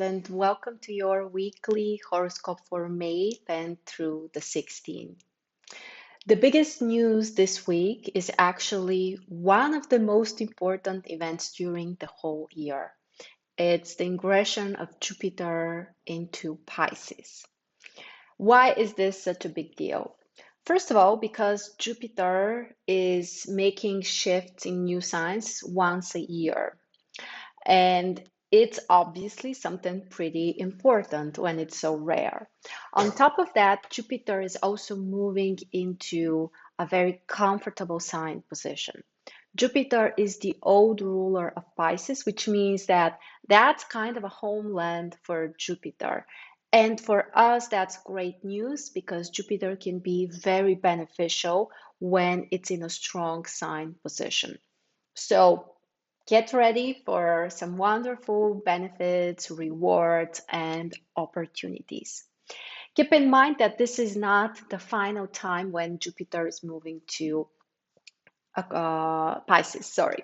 and welcome to your weekly horoscope for May 10th through the 16th. The biggest news this week is actually one of the most important events during the whole year. It's the ingression of Jupiter into Pisces. Why is this such a big deal? First of all, because Jupiter is making shifts in new signs once a year. And it's obviously something pretty important when it's so rare. On top of that, Jupiter is also moving into a very comfortable sign position. Jupiter is the old ruler of Pisces, which means that that's kind of a homeland for Jupiter. And for us, that's great news because Jupiter can be very beneficial when it's in a strong sign position. So get ready for some wonderful benefits, rewards, and opportunities. Keep in mind that this is not the final time when Jupiter is moving to Pisces, sorry.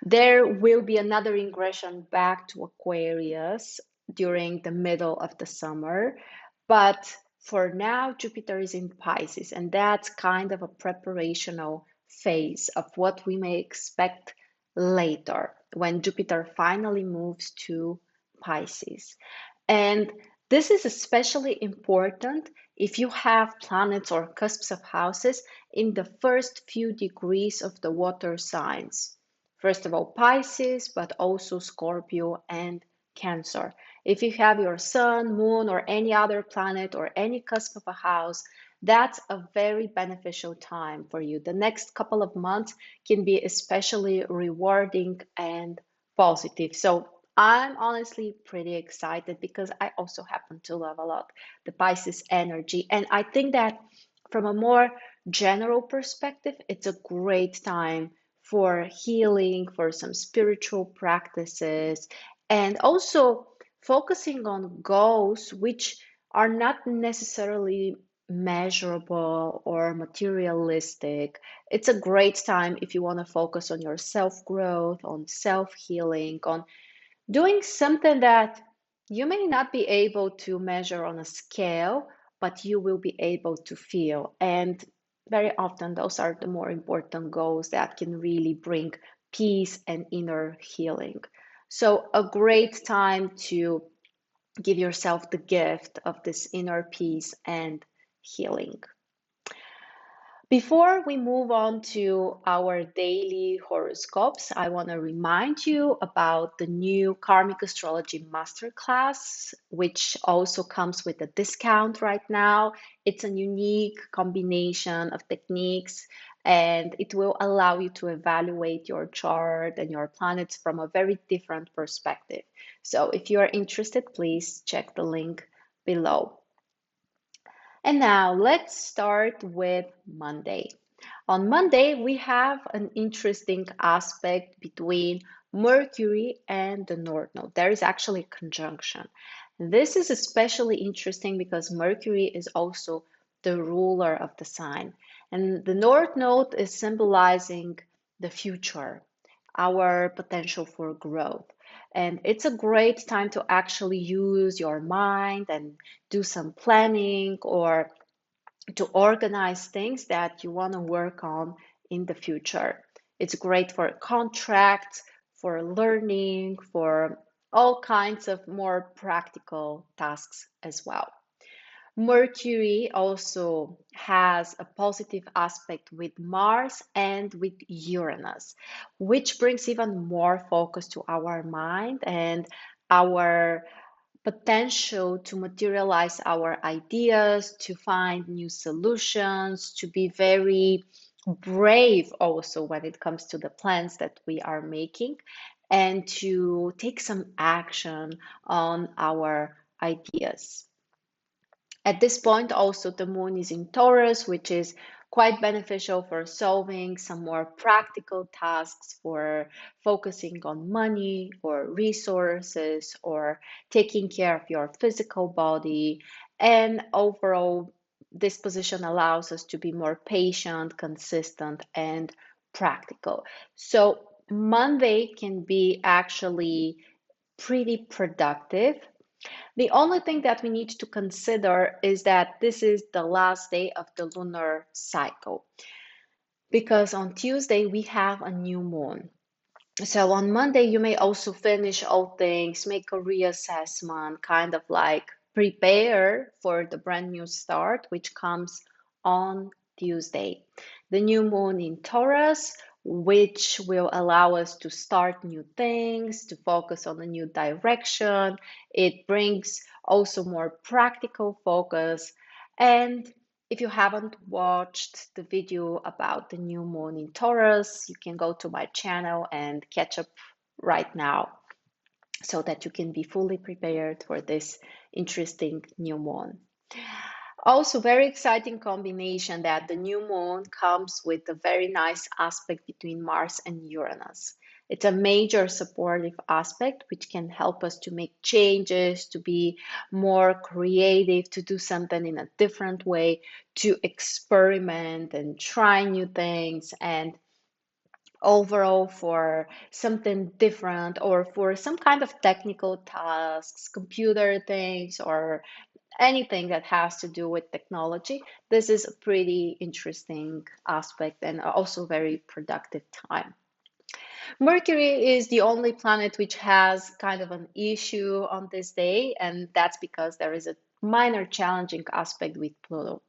There will be another ingression back to Aquarius during the middle of the summer, but for now, Jupiter is in Pisces, and that's kind of a preparational phase of what we may expect later when Jupiter finally moves to Pisces. And this is especially important if you have planets or cusps of houses in the first few degrees of the water signs. First of all, Pisces, but also Scorpio and Cancer. If you have your sun, moon, or any other planet or any cusp of a house, that's a very beneficial time for you. The next couple of months can be especially rewarding and positive. So I'm honestly pretty excited because I also happen to love a lot the Pisces energy. And I think that from a more general perspective, it's a great time for healing, for some spiritual practices, and also focusing on goals which are not necessarily measurable or materialistic. It's a great time if you want to focus on your self growth, on self healing, on doing something that you may not be able to measure on a scale, but you will be able to feel. And very often, those are the more important goals that can really bring peace and inner healing. So, a great time to give yourself the gift of this inner peace and healing. Before we move on to our daily horoscopes, I want to remind you about the new Karmic Astrology Masterclass, which also comes with a discount right now. It's a unique combination of techniques and it will allow you to evaluate your chart and your planets from a very different perspective. So if you are interested, please check the link below. And now let's start with Monday. On Monday, we have an interesting aspect between Mercury and the North Node. There is actually a conjunction. This is especially interesting because Mercury is also the ruler of the sign. And the North Node is symbolizing the future, our potential for growth. And it's a great time to actually use your mind and do some planning or to organize things that you want to work on in the future. It's great for contracts, for learning, for all kinds of more practical tasks as well. Mercury also has a positive aspect with Mars and with Uranus, which brings even more focus to our mind and our potential to materialize our ideas, to find new solutions, to be very brave also when it comes to the plans that we are making, and to take some action on our ideas. At this point, also the moon is in Taurus, which is quite beneficial for solving some more practical tasks, for focusing on money or resources, or taking care of your physical body. And overall, this position allows us to be more patient, consistent, and practical. So Monday can be actually pretty productive The only thing that we need to consider is that this is the last day of the lunar cycle, because on Tuesday we have a new moon. So on Monday, you may also finish all things, make a reassessment, kind of like prepare for the brand new start, which comes on Tuesday. The new moon in Taurus, which will allow us to start new things, to focus on a new direction. It brings also more practical focus. And if you haven't watched the video about the new moon in Taurus, you can go to my channel and catch up right now so that you can be fully prepared for this interesting new moon. Also, very exciting combination that the new moon comes with a very nice aspect between Mars and Uranus. It's a major supportive aspect which can help us to make changes, to be more creative, to do something in a different way, to experiment and try new things, and overall for something different or for some kind of technical tasks, computer things, or anything that has to do with technology. This is a pretty interesting aspect and also very productive time. Mercury is the only planet which has kind of an issue on this day, and that's because there is a minor challenging aspect with Pluto.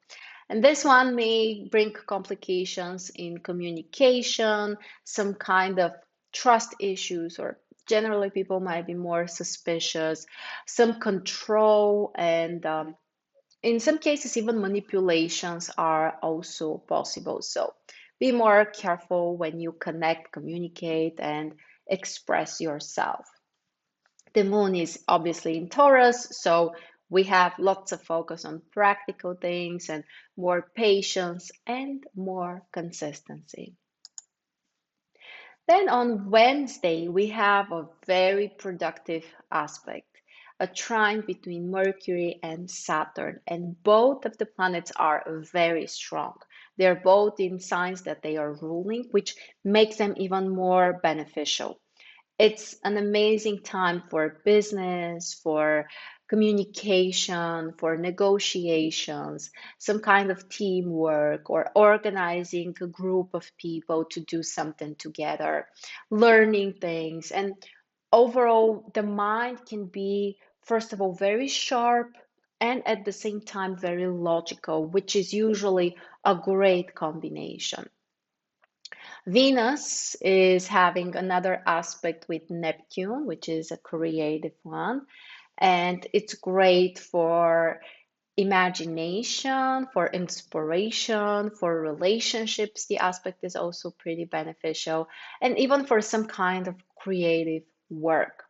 And this one may bring complications in communication, some kind of trust issues, or generally people might be more suspicious, some control, and in some cases, even manipulations are also possible. So be more careful when you connect, communicate, and express yourself. The moon is obviously in Taurus, so we have lots of focus on practical things and more patience and more consistency. Then on Wednesday, we have a very productive aspect, a trine between Mercury and Saturn, and both of the planets are very strong. They're both in signs that they are ruling, which makes them even more beneficial. It's an amazing time for business, for communication, for negotiations, some kind of teamwork, or organizing a group of people to do something together, learning things. And overall, the mind can be, first of all, very sharp and at the same time very logical, which is usually a great combination. Venus is having another aspect with Neptune, which is a creative one, and it's great for imagination, for inspiration, for relationships. The aspect is also pretty beneficial, and even for some kind of creative work.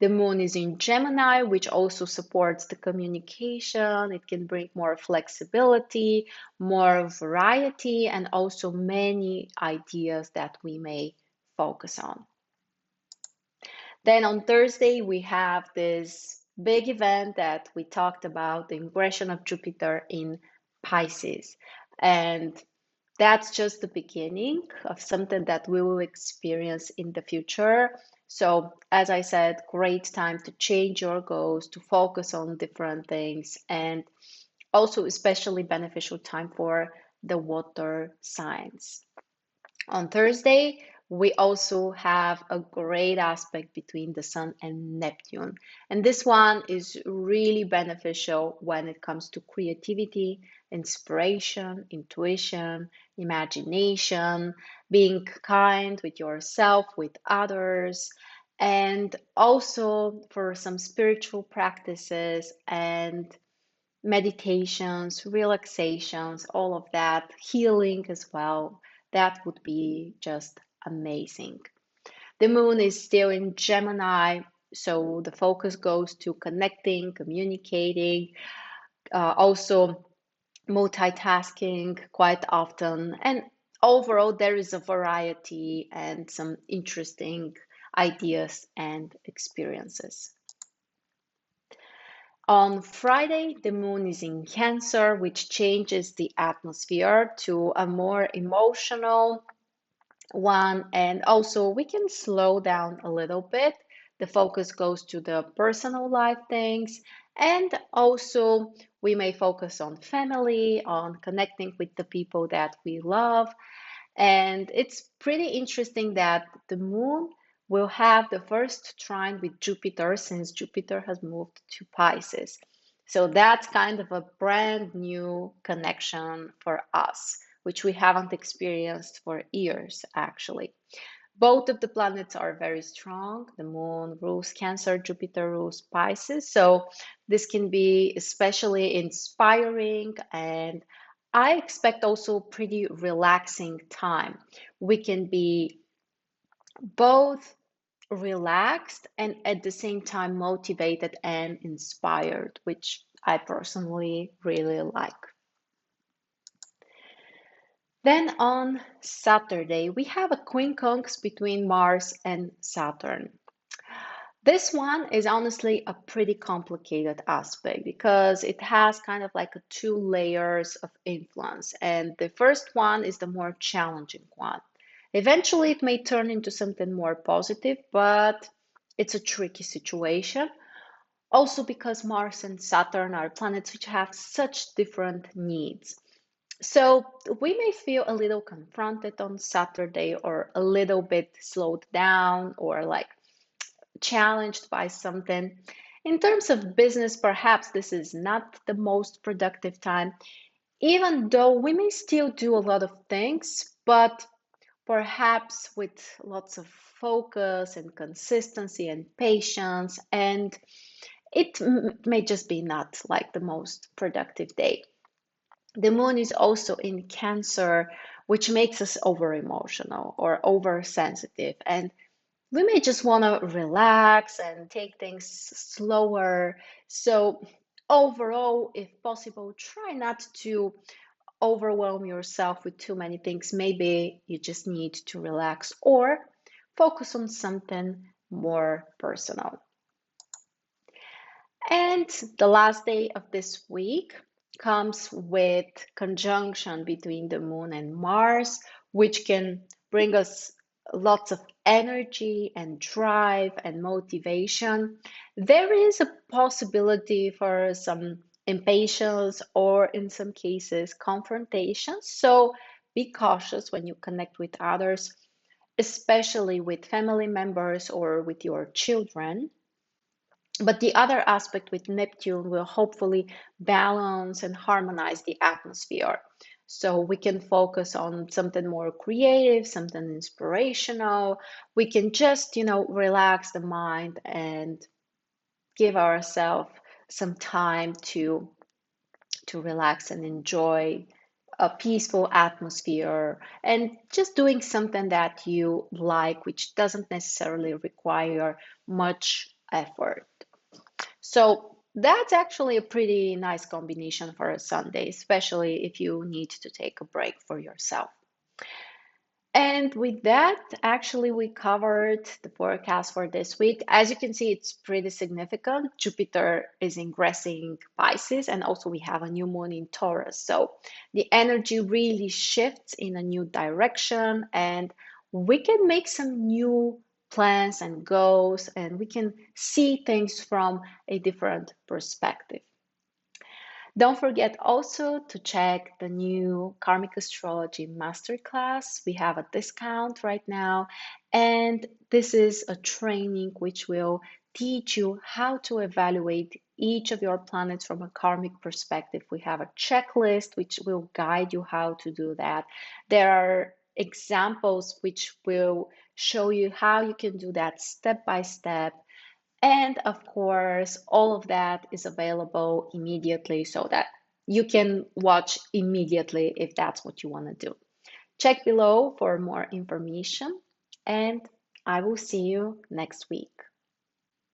The moon is in Gemini, which also supports the communication. It can bring more flexibility, more variety, and also many ideas that we may focus on. Then on Thursday, we have this big event that we talked about, the ingression of Jupiter in Pisces. And that's just the beginning of something that we will experience in the future. So, as I said, great time to change your goals, to focus on different things, and also especially beneficial time for the water signs. On Thursday, we also have a great aspect between the Sun and Neptune. And this one is really beneficial when it comes to creativity, inspiration, intuition, imagination, being kind with yourself, with others, and also for some spiritual practices and meditations, relaxations, all of that, healing as well. That would be just amazing. The moon is still in Gemini, so the focus goes to connecting, communicating, also multitasking quite often. And overall, there is a variety and some interesting ideas and experiences. On Friday, the moon is in Cancer, which changes the atmosphere to a more emotional one, and also we can slow down a little bit. the focus goes to the personal life things. And also, we may focus on family, on connecting with the people that we love. And it's pretty interesting that the moon will have the first trine with Jupiter since Jupiter has moved to Pisces. So that's kind of a brand new connection for us, which we haven't experienced for years, actually. Both of the planets are very strong. The moon rules Cancer, Jupiter rules Pisces. So this can be especially inspiring, and I expect also pretty relaxing time. We can be both relaxed and at the same time motivated and inspired, which I personally really like. Then on Saturday, we have a quincunx between Mars and Saturn. This one is honestly a pretty complicated aspect because it has kind of like a two layers of influence. And the first one is the more challenging one. Eventually, it may turn into something more positive, but it's a tricky situation. Also, because Mars and Saturn are planets which have such different needs. So we may feel a little confronted on Saturday or a little bit slowed down or like challenged by something. In terms of business, perhaps this is not the most productive time, even though we may still do a lot of things, but perhaps with lots of focus and consistency and patience, and it may just be not like the most productive day. The moon is also in Cancer, which makes us over emotional or oversensitive, and we may just want to relax and take things slower. So, overall, if possible, try not to overwhelm yourself with too many things. Maybe you just need to relax or focus on something more personal. And the last day of this week comes with conjunction between the moon and Mars, which can bring us lots of energy and drive and motivation. There is a possibility for some impatience or, in some cases, confrontation. So be cautious when you connect with others, especially with family members or with your children. But the other aspect with Neptune will hopefully balance and harmonize the atmosphere. So we can focus on something more creative, something inspirational. We can just, relax the mind and give ourselves some time to relax and enjoy a peaceful atmosphere and just doing something that you like, which doesn't necessarily require much effort. So that's actually a pretty nice combination for a Sunday, especially if you need to take a break for yourself. And with that, actually, we covered the forecast for this week. As you can see, it's pretty significant. Jupiter is ingressing Pisces, and also we have a new moon in Taurus. So the energy really shifts in a new direction, and we can make some new plans and goals, and we can see things from a different perspective. Don't forget also to check the new Karmic Astrology Masterclass. We have a discount right now, and this is a training which will teach you how to evaluate each of your planets from a karmic perspective. We have a checklist which will guide you how to do that. There are examples which will show you how you can do that step by step. And of course, all of that is available immediately so that you can watch immediately if that's what you want to do. Check below for more information, and I will see you next week.